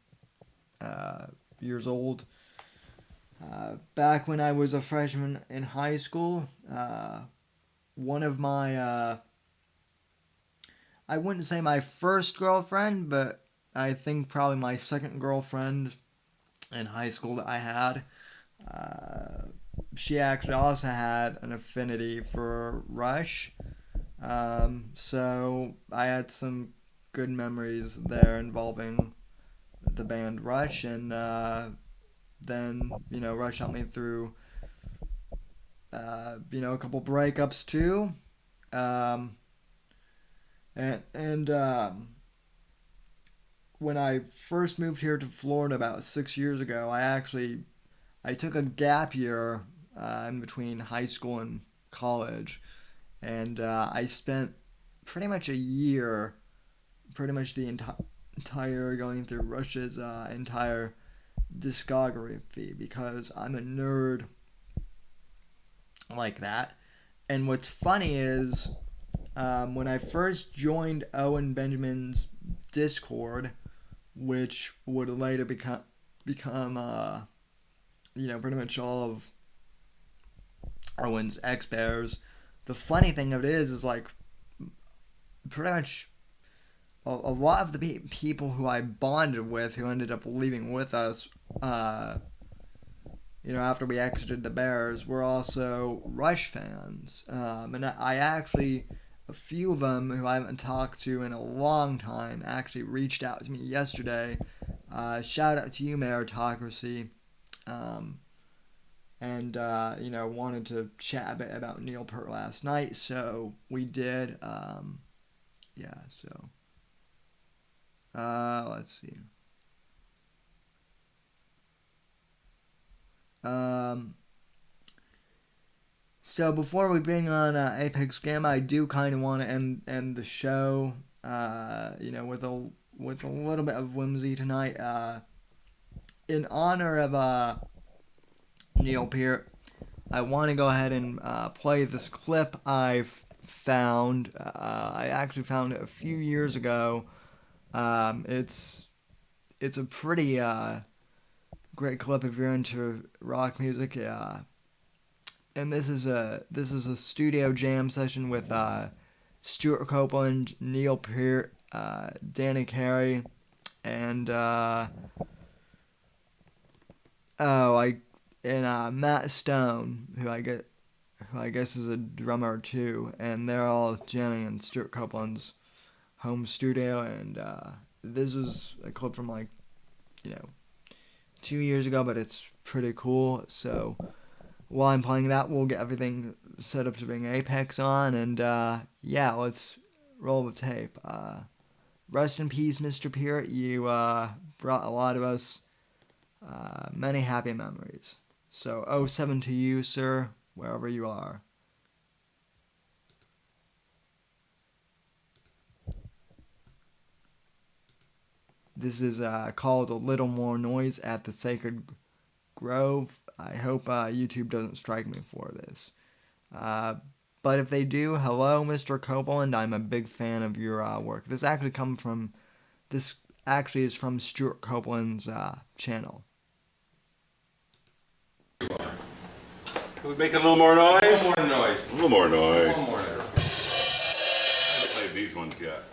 years old. Back when I was a freshman in high school, one of my, I wouldn't say my first girlfriend, but I think probably my second girlfriend in high school that I had, she actually also had an affinity for Rush. So I had some good memories there involving the band Rush, and then Rush helped me through a couple breakups too, um, and when I first moved here to Florida about 6 years ago, I took a gap year in between high school and college, and I spent pretty much a year, pretty much the entire going through Rush's entire discography because I'm a nerd like that. And what's funny is when I first joined Owen Benjamin's Discord, which would later become pretty much all of Owen's ex bears. The funny thing of it is like pretty much a lot of the people who I bonded with who ended up leaving with us, after we exited the Bears, were also Rush fans. And I actually, a few of them who I haven't talked to in a long time actually reached out to me yesterday. Shout out to you, Meritocracy. and wanted to chat a bit about Neil Peart last night, so we did. Let's see. So before we bring on Apex Gamma, I do kind of want to end the show, with a little bit of whimsy tonight, in honor of Neil Peart. I want to go ahead and play this clip I've found. I actually found it a few years ago. It's a pretty great clip if you're into rock music. And this is a studio jam session with Stuart Copeland, Neil Peart, Danny Carey, and Matt Stone, who I guess is a drummer too, and they're all jamming in Stuart Copeland's home studio. And this was a clip from 2 years ago, but it's pretty cool. So while I'm playing that, we'll get everything set up to bring Apex on, and let's roll the tape. Rest in peace, Mr. Peart. You brought a lot of us many happy memories. So 07 to you, sir, wherever you are. This is called A Little More Noise at the Sacred Grove. I hope YouTube doesn't strike me for this. But if they do, hello, Mr. Copeland. I'm a big fan of your work. This actually is from Stuart Copeland's channel. Can we make a little more noise? A little more noise. A little more noise. A little more noise. I haven't played these ones yet.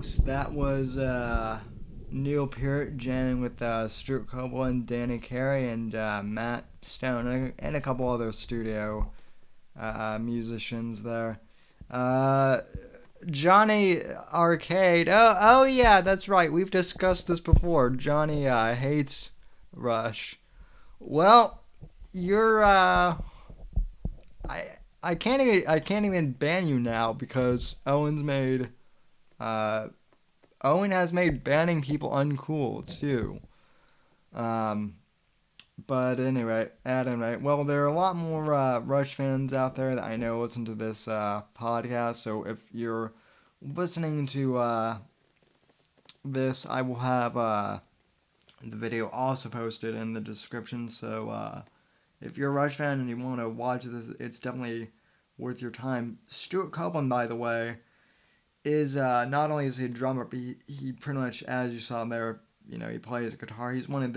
folks. That was Neil Peart jamming with Stuart Copeland, Danny Carey, and Matt Stone, and a couple other studio musicians there. Johnny Arcade. Oh yeah, that's right. We've discussed this before. Johnny hates Rush. Well, you're I can't even ban you now because Owen has made banning people uncool too. But anyway, well, there are a lot more Rush fans out there that I know listen to this podcast. So if you're listening to this, I will have the video also posted in the description. So if you're a Rush fan and you want to watch this, it's definitely worth your time. Stuart Copeland, by the way, is not only is he a drummer, but he pretty much, as you saw there, he plays guitar. He's one of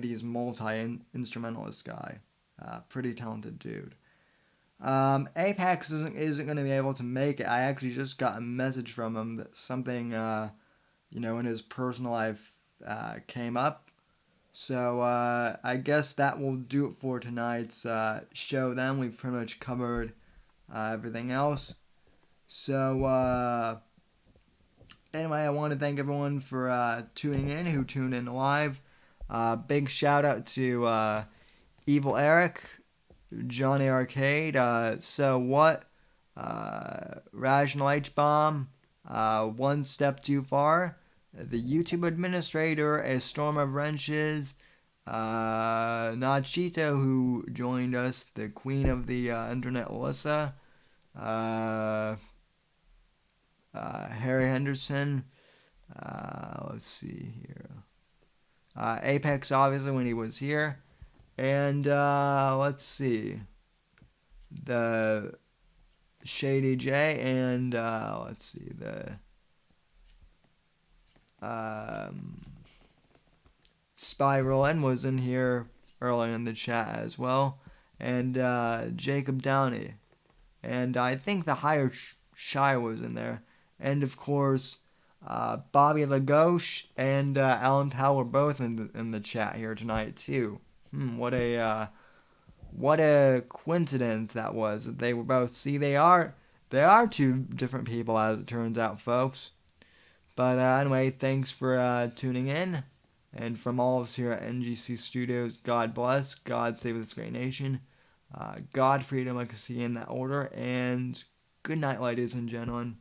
these multi-instrumentalist guy. Pretty talented dude. Apex isn't going to be able to make it. I actually just got a message from him that something, in his personal life came up. So I guess that will do it for tonight's show then. We've pretty much covered everything else. So anyway, I want to thank everyone for tuning in, who tuned in live. Big shout out to Evil Eric, Johnny Arcade, So What, Rational H-Bomb, One Step Too Far, the YouTube Administrator, A Storm of Wrenches, Nachito, who joined us, the Queen of the Internet, Alyssa, Harry Henderson, let's see here, Apex, obviously, when he was here, and let's see, the Shady J, and let's see, the Spiral N was in here earlier in the chat as well, and Jacob Downey, and I think the Higher Shy was in there, and of course Bobby Lagauche and Alan Powell were both in the chat here tonight too. What a coincidence that was. They were both. See, they are two different people, as it turns out, folks. But anyway, thanks for tuning in. And from all of us here at NGC Studios, God bless, God save this great nation, God, freedom, legacy, in that order, and good night, ladies and gentlemen.